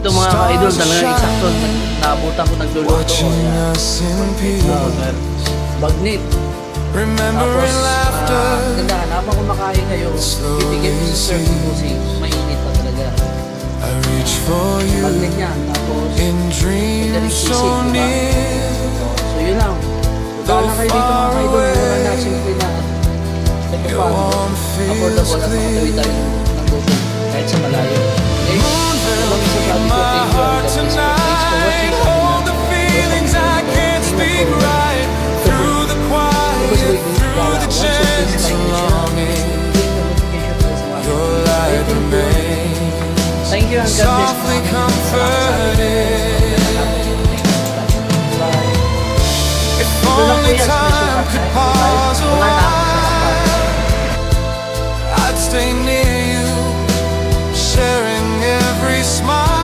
Ito mga ka-idol, talagang eksakto. Naabutan ko nagluluto. Bagnet. Tapos, gandahan, habang kumakain kayo, bibigyan nyo sa serving kasi mainit pa talaga. Bagnet yan. Tapos, magaling sisig, diba? So, yun lang. Bahala kayo dito mga ka-idol. Mura na, simple na. Ito pa, affordable at makatawid tayo ng gusto kahit sa malayo. Okay? Ito kami sa sabi ko, thank you. Thanks for watching. Thank you and God bless. I'd stay